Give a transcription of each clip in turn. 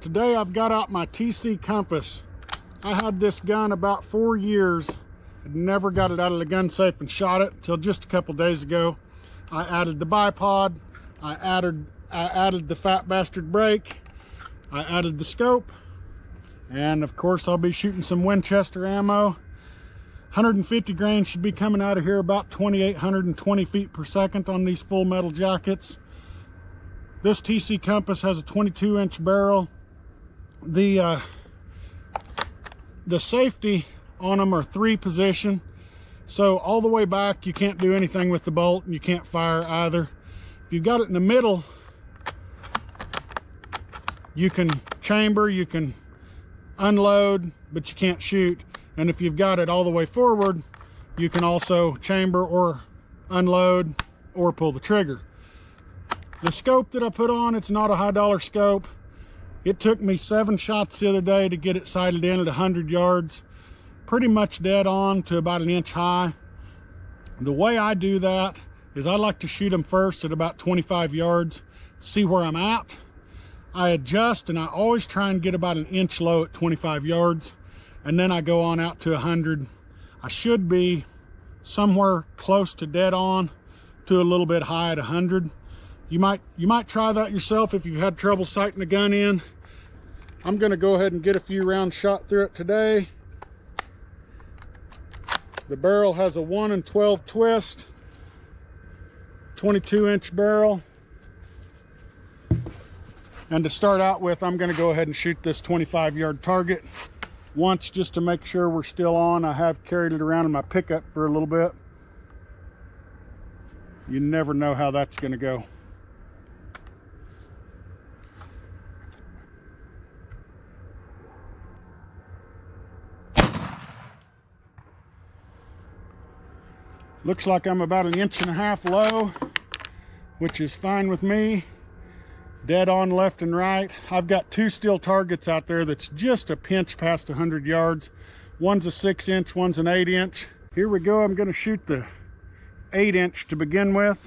Today I've got out my TC Compass. I had this gun about 4 years. I'd never got it out of the gun safe and shot it until just a couple days ago. I added the bipod, I added the fat bastard brake, I added the scope, and of course I'll be shooting some Winchester ammo. 150 grains should be coming out of here about 2,820 feet per second on these full metal jackets. This TC Compass has a 22-inch barrel. The safety on them are 3-position, so all the way back you can't do anything with the bolt and you can't fire either. If you've got it in the middle, you can chamber, you can unload, but you can't shoot. And if you've got it all the way forward, you can also chamber or unload or pull the trigger. The scope that I put on, it's not a high-dollar scope. It took me 7 shots the other day to get it sighted in at 100 yards. Pretty much dead on to about 1 inch high. The way I do that is I like to shoot them first at about 25 yards, see where I'm at. I adjust and I always try and get about 1 inch low at 25 yards, and then I go on out to 100. I should be somewhere close to dead on to a little bit high at 100. You might try that yourself if you've had trouble sighting the gun in. I'm gonna go ahead and get a few rounds shot through it today. The barrel has a 1 in 12 twist, 22-inch barrel. And to start out with, I'm gonna go ahead and shoot this 25-yard target once just to make sure we're still on. I have carried it around in my pickup for a little bit. You never know how that's gonna go. Looks like I'm about 1.5 inches low, which is fine with me. Dead on left and right. I've got 2 steel targets out there that's just a pinch past 100 yards. One's a 6-inch, one's an 8-inch. Here we go. I'm gonna shoot the 8-inch to begin with.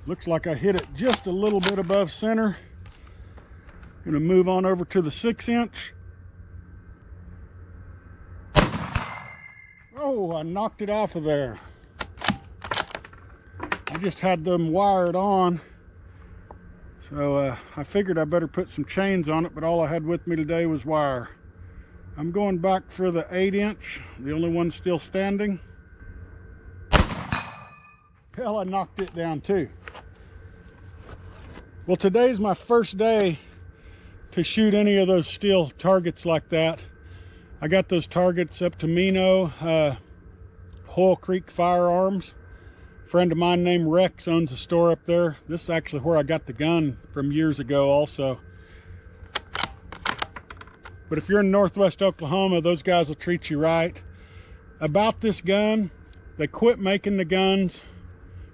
Looks like I hit it just a little bit above center. Gonna move on over to the 6-inch. Oh, I knocked it off of there. I just had them wired on. So I figured I better put some chains on it, but all I had with me today was wire. I'm going back for the 8-inch, the only one still standing. Hell, I knocked it down too. Well, today's my first day to shoot any of those steel targets like that. I got those targets up to Mino, Hoyle Creek Firearms. A friend of mine named Rex owns a store up there. This is actually where I got the gun from years ago also. But if you're in Northwest Oklahoma, those guys will treat you right. About this gun, they quit making the guns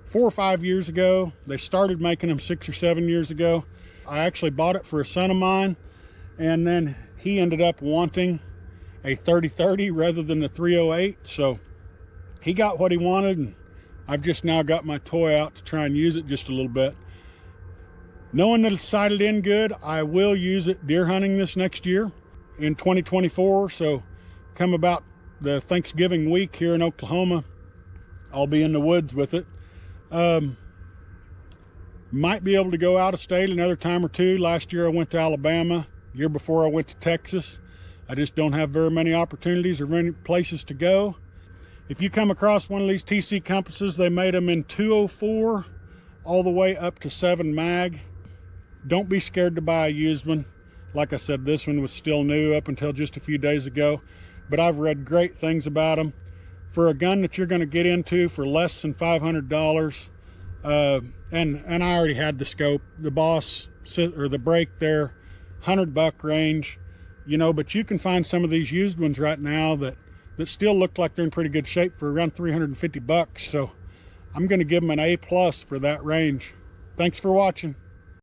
4 or 5 years ago. They started making them 6 or 7 years ago. I actually bought it for a son of mine, and then he ended up wanting a 30-30 rather than the 308. So he got what he wanted, and I've just now got my toy out to try and use it just a little bit. Knowing that it's sighted in good, I will use it deer hunting this next year in 2024. So come about the Thanksgiving week here in Oklahoma, I'll be in the woods with it. Might be able to go out of state another time or two. Last year I went to Alabama. Year before I went to Texas. I just don't have very many opportunities or many places to go. If you come across one of these TC Compasses, they made them in 204 all the way up to 7 mag. Don't be scared to buy a used one. Like I said, this one was still new up until just a few days ago, but I've read great things about them. For a gun that you're going to get into for less than $500, and I already had the scope, the Boss or the brake there, $100 range, you know, but you can find some of these used ones right now that still look like they're in pretty good shape for around $350. So I'm going to give them an A+ for that range. Thanks for watching.